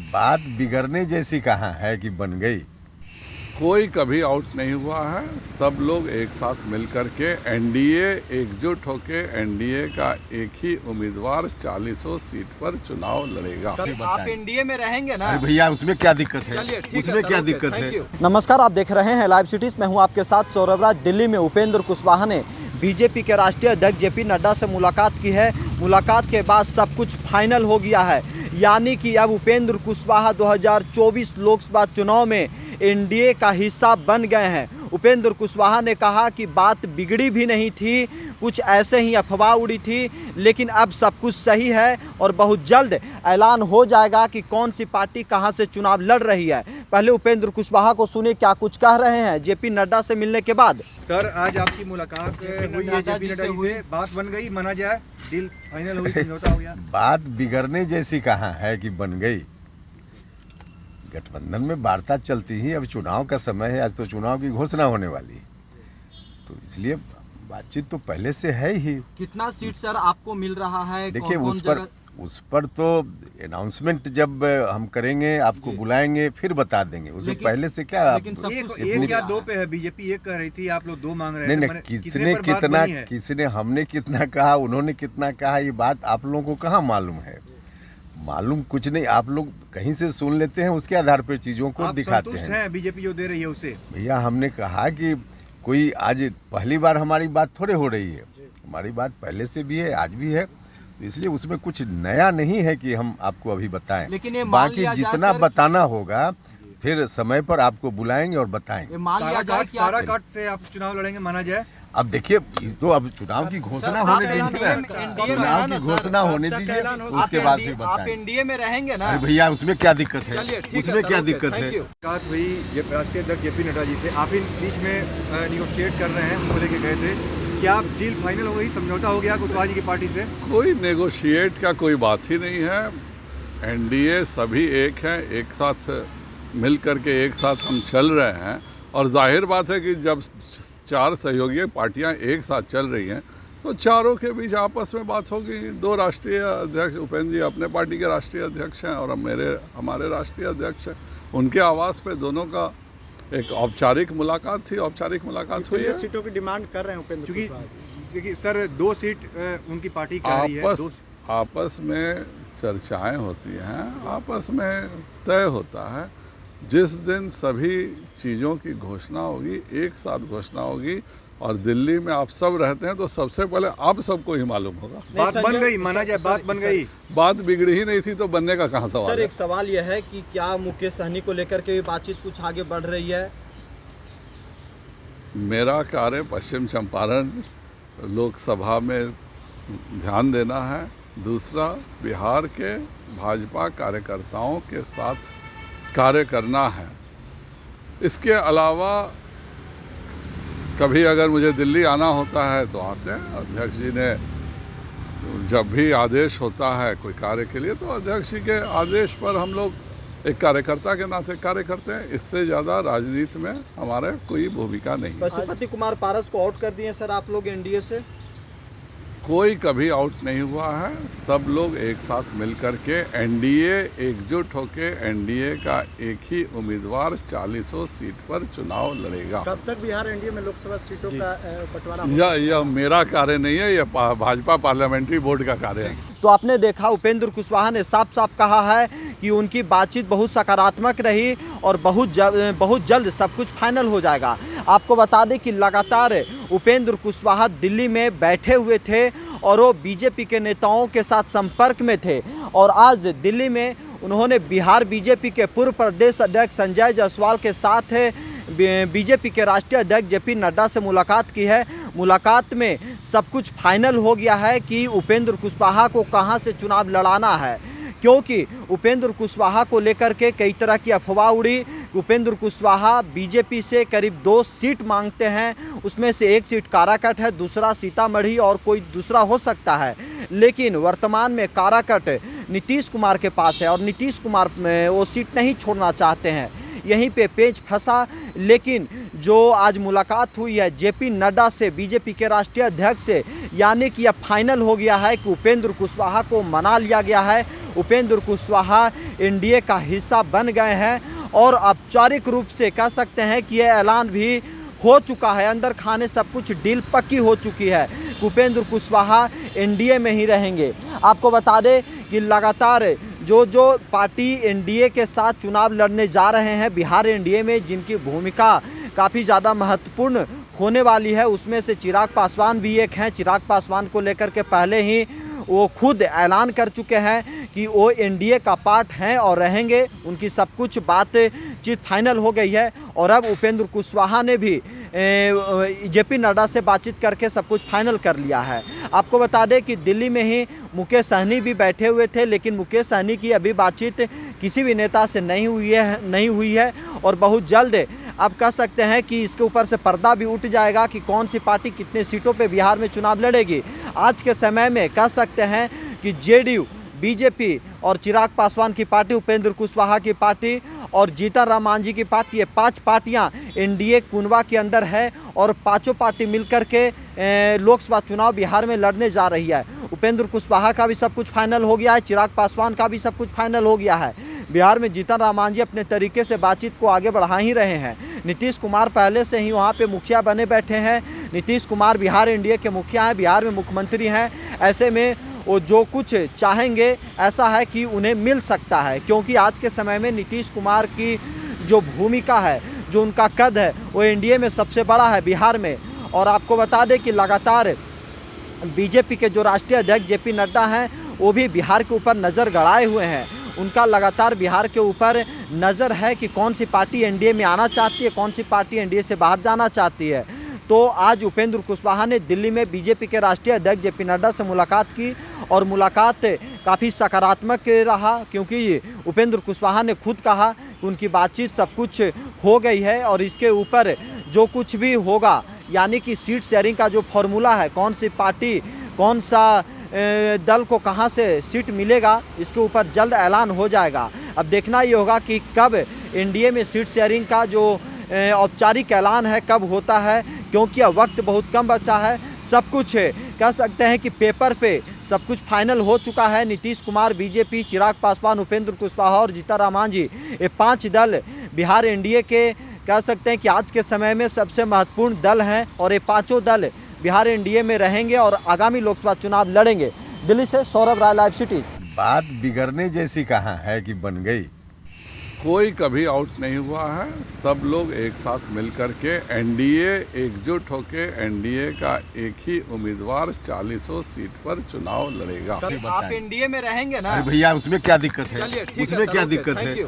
बात बिगड़ने जैसी कहाँ है कि बन गई। कोई कभी आउट नहीं हुआ है। सब लोग एक साथ मिलकर के एनडीए एकजुट होके एनडीए का एक ही उम्मीदवार 40 सीट पर चुनाव लड़ेगा। आप एनडीए में रहेंगे ना? अरे भैया उसमें क्या दिक्कत है, उसमें क्या दिक्कत है। नमस्कार, आप देख रहे हैं लाइव सिटीज। मैं हूं आपके साथ सौरभ राज। दिल्ली में उपेंद्र कुशवाहा ने बीजेपी के राष्ट्रीय अध्यक्ष जेपी नड्डा से मुलाकात की है। मुलाकात के बाद सब कुछ फाइनल हो गया है, यानी कि अब उपेंद्र कुशवाहा 2024 लोकसभा चुनाव में एनडीए का हिस्सा बन गए हैं। उपेंद्र कुशवाहा ने कहा कि बात बिगड़ी भी नहीं थी, कुछ ऐसे ही अफवाह उड़ी थी, लेकिन अब सब कुछ सही है और बहुत जल्द ऐलान हो जाएगा कि कौन सी पार्टी कहां से चुनाव लड़ रही है। पहले उपेंद्र कुशवाहा को सुनिए क्या कुछ कह रहे हैं जेपी नड्डा से मिलने के बाद। सर, आज आपकी मुलाकात हुई है जेपी नड्डा जी से, बात बन गई, माना जाए डील फाइनल हुई, समझौता हो गया। बात बिगड़ने जैसी कहाँ है कि बन गई। गठबंधन में वार्ता चलती ही, अब चुनाव का समय है, आज तो चुनाव की घोषणा होने वाली है, तो इसलिए बातचीत तो पहले से है ही। कितना सीट सर आपको मिल रहा है? देखिए उस पर तो अनाउंसमेंट जब हम करेंगे, आपको बुलाएंगे, फिर बता देंगे। उसमें पहले से क्या एक या दो पे है, बीजेपी एक कह रही थी, आप लोग दो मांग रहे हैं। नहीं, किसने कितना, किसने, हमने कितना कहा, उन्होंने कितना कहा, ये बात आप लोगों को कहाँ मालूम है। मालूम कुछ नहीं, आप लोग कहीं से सुन लेते हैं, उसके आधार पर चीज़ों को दिखाते हैं। बीजेपी जो दे रही है उसे भैया हमने कहा कि कोई आज पहली बार हमारी बात थोड़े हो रही है, हमारी बात पहले से भी है, आज भी है, इसलिए उसमें कुछ नया नहीं है कि हम आपको अभी बताएं। लेकिन बाकी जितना बताना होगा फिर समय पर आपको बुलाएंगे और बताएंगे। काराकाट से आप चुनाव लड़ेंगे, माना जाए। अब देखिए, तो अब चुनाव की घोषणा होने दीजिए ना, चुनाव की घोषणा होने दीजिए, उसके बाद फिर बताएं। आप एनडीए में रहेंगे ना? अरे भैया उसमें क्या दिक्कत है, उसमें क्या दिक्कत है। बात हुई राष्ट्रीय अध्यक्ष जेपी नड्डा जी से, आप इन बीच में निगोशिएट कर रहे हैं, उनको लेके गए थे, क्या डील फाइनल हो गई, समझौता हो गया कुशवाहा जी की पार्टी से? कोई नेगोशिएट का कोई बात ही नहीं है। एनडीए सभी एक हैं, एक साथ मिल करके एक साथ हम चल रहे हैं, और जाहिर बात है कि जब चार सहयोगी पार्टियां एक साथ चल रही हैं तो चारों के बीच आपस में बात होगी। दो राष्ट्रीय अध्यक्ष, उपेंद्र जी अपने पार्टी के राष्ट्रीय अध्यक्ष हैं और हमारे राष्ट्रीय अध्यक्ष हैं, उनके आवास पे दोनों का एक औपचारिक मुलाकात थी, औपचारिक मुलाकात हुई है। सीटों की डिमांड कर रहे हैं उपेंद्र, क्योंकि सर 2 सीट उनकी पार्टी कह रही है। आपस में चर्चाएं होती हैं, आपस में तय होता है। जिस दिन सभी चीज़ों की घोषणा होगी, एक साथ घोषणा होगी, और दिल्ली में आप सब रहते हैं तो सबसे पहले आप सबको ही मालूम होगा। बात बन गई, माना जाए बात बन गई। बात बिगड़ी ही नहीं थी तो बनने का कहाँ सवाल है। सर एक सवाल यह है कि क्या मुकेश सहनी को लेकर के बातचीत कुछ आगे बढ़ रही है? मेरा कार्य पश्चिम चंपारण लोकसभा में ध्यान देना है, दूसरा बिहार के भाजपा कार्यकर्ताओं के साथ कार्य करना है। इसके अलावा कभी अगर मुझे दिल्ली आना होता है तो आते हैं। अध्यक्ष जी ने जब भी आदेश होता है कोई कार्य के लिए, तो अध्यक्ष जी के आदेश पर हम लोग एक कार्यकर्ता के नाते कार्य करते हैं। इससे ज़्यादा राजनीति में हमारे कोई भूमिका नहीं। पशुपति कुमार पारस को आउट कर दिए सर आप लोग एनडीए से? कोई कभी आउट नहीं हुआ है। सब लोग एक साथ मिलकर के एनडीए एकजुट होके एनडीए का एक ही उम्मीदवार 40 सीट पर चुनाव लड़ेगा। कब तक बिहार एनडीए में लोकसभा सीटों का बंटवारा? यह मेरा कार्य नहीं है, यह भाजपा पार्लियामेंट्री बोर्ड का कार्य है। तो आपने देखा उपेंद्र कुशवाहा ने साफ साफ कहा है कि उनकी बातचीत बहुत सकारात्मक रही और बहुत जल्द सब कुछ फाइनल हो जाएगा। आपको बता दें कि लगातार उपेंद्र कुशवाहा दिल्ली में बैठे हुए थे और वो बीजेपी के नेताओं के साथ संपर्क में थे, और आज दिल्ली में उन्होंने बिहार बीजेपी के पूर्व प्रदेश अध्यक्ष संजय जायसवाल के साथ बीजेपी के राष्ट्रीय अध्यक्ष जेपी नड्डा से मुलाकात की है। मुलाकात में सब कुछ फाइनल हो गया है कि उपेंद्र कुशवाहा को कहां से चुनाव लड़ाना है, क्योंकि उपेंद्र कुशवाहा को लेकर के कई तरह की अफवाह उड़ी। उपेंद्र कुशवाहा बीजेपी से करीब 2 सीट मांगते हैं, उसमें से एक सीट काराकाट है, दूसरा सीतामढ़ी और कोई दूसरा हो सकता है। लेकिन वर्तमान में काराकाट नीतीश कुमार के पास है और नीतीश कुमार वो सीट नहीं छोड़ना चाहते हैं। यहीं पे पेच फंसा। लेकिन जो आज मुलाकात हुई है जेपी नड्डा से, बीजेपी के राष्ट्रीय अध्यक्ष से, यानी कि अब फाइनल हो गया है कि उपेंद्र कुशवाहा को मना लिया गया है। उपेंद्र कुशवाहा एनडीए का हिस्सा बन गए हैं और औपचारिक रूप से कह सकते हैं कि यह ऐलान भी हो चुका है। अंदर खाने सब कुछ डील पक्की हो चुकी है। उपेंद्र कुशवाहा एनडीए में ही रहेंगे। आपको बता दें कि लगातार जो पार्टी एनडीए के साथ चुनाव लड़ने जा रहे हैं बिहार एनडीए में, जिनकी भूमिका काफ़ी ज़्यादा महत्वपूर्ण होने वाली है, उसमें से चिराग पासवान भी एक हैं। चिराग पासवान को लेकर के पहले ही वो खुद ऐलान कर चुके हैं कि वो एनडीए का पार्ट हैं और रहेंगे। उनकी सब कुछ बातचीत फाइनल हो गई है और अब उपेंद्र कुशवाहा ने भी जेपी नड्डा से बातचीत करके सब कुछ फाइनल कर लिया है। आपको बता दें कि दिल्ली में ही मुकेश सहनी भी बैठे हुए थे, लेकिन मुकेश सहनी की अभी बातचीत किसी भी नेता से नहीं हुई है और बहुत जल्द आप कह सकते हैं कि इसके ऊपर से पर्दा भी उठ जाएगा कि कौन सी पार्टी कितने सीटों पे बिहार में चुनाव लड़ेगी। आज के समय में कह सकते हैं कि जेडीयू, बीजेपी और चिराग पासवान की पार्टी, उपेंद्र कुशवाहा की पार्टी और जीतन राम मांझी की पार्टी, ये 5 पार्टियां एनडीए कुनबा के अंदर है और पांचों पार्टी मिलकर के लोकसभा चुनाव बिहार में लड़ने जा रही है। उपेंद्र कुशवाहा का भी सब कुछ फाइनल हो गया है, चिराग पासवान का भी सब कुछ फाइनल हो गया है। बिहार में जीतन राम मांझी अपने तरीके से बातचीत को आगे बढ़ा ही रहे हैं। नीतीश कुमार पहले से ही वहाँ पे मुखिया बने बैठे हैं। नीतीश कुमार बिहार एनडीए के मुखिया हैं, बिहार में मुख्यमंत्री हैं। ऐसे में वो जो कुछ चाहेंगे ऐसा है कि उन्हें मिल सकता है, क्योंकि आज के समय में नीतीश कुमार की जो भूमिका है, जो उनका कद है, वो एनडीए में सबसे बड़ा है बिहार में। और आपको बता दें कि लगातार बीजेपी के जो राष्ट्रीय अध्यक्ष जेपी नड्डा हैं, वो भी बिहार के ऊपर नज़र गड़ाए हुए हैं। उनका लगातार बिहार के ऊपर नज़र है कि कौन सी पार्टी एनडीए में आना चाहती है, कौन सी पार्टी एनडीए से बाहर जाना चाहती है। तो आज उपेंद्र कुशवाहा ने दिल्ली में बीजेपी के राष्ट्रीय अध्यक्ष जेपी नड्डा से मुलाकात की और मुलाकात काफ़ी सकारात्मक रहा, क्योंकि उपेंद्र कुशवाहा ने खुद कहा कि उनकी बातचीत सब कुछ हो गई है और इसके ऊपर जो कुछ भी होगा, यानी कि सीट शेयरिंग का जो फॉर्मूला है, कौन सी पार्टी, कौन सा दल को कहां से सीट मिलेगा, इसके ऊपर जल्द ऐलान हो जाएगा। अब देखना ये होगा कि कब एनडीए में सीट शेयरिंग का जो औपचारिक ऐलान है कब होता है, क्योंकि अब वक्त बहुत कम बचा है। सब कुछ कह सकते हैं कि पेपर पे सब कुछ फाइनल हो चुका है। नीतीश कुमार बीजेपी, चिराग पासवान, उपेंद्र कुशवाहा और जीतन राम मांझी, ये 5 दल बिहार एनडीए के कह सकते हैं कि आज के समय में सबसे महत्वपूर्ण दल हैं और ये 5 दल बिहार एनडीए में रहेंगे और आगामी लोकसभा चुनाव लड़ेंगे। दिल्ली से सौरभ राय, लाइव सिटी। बात बिगड़ने जैसी कहाँ है कि बन गई। कोई कभी आउट नहीं हुआ है। सब लोग एक साथ मिलकर के एनडीए एकजुट होके एनडीए का एक ही उम्मीदवार 40 सीट पर चुनाव लड़ेगा। आप एनडीए में रहेंगे ना? अरे भैया उसमें क्या दिक्कत है? चलिए, ठीक है उसमें सर, क्या ओके, दिक्कत थैंक है? यू।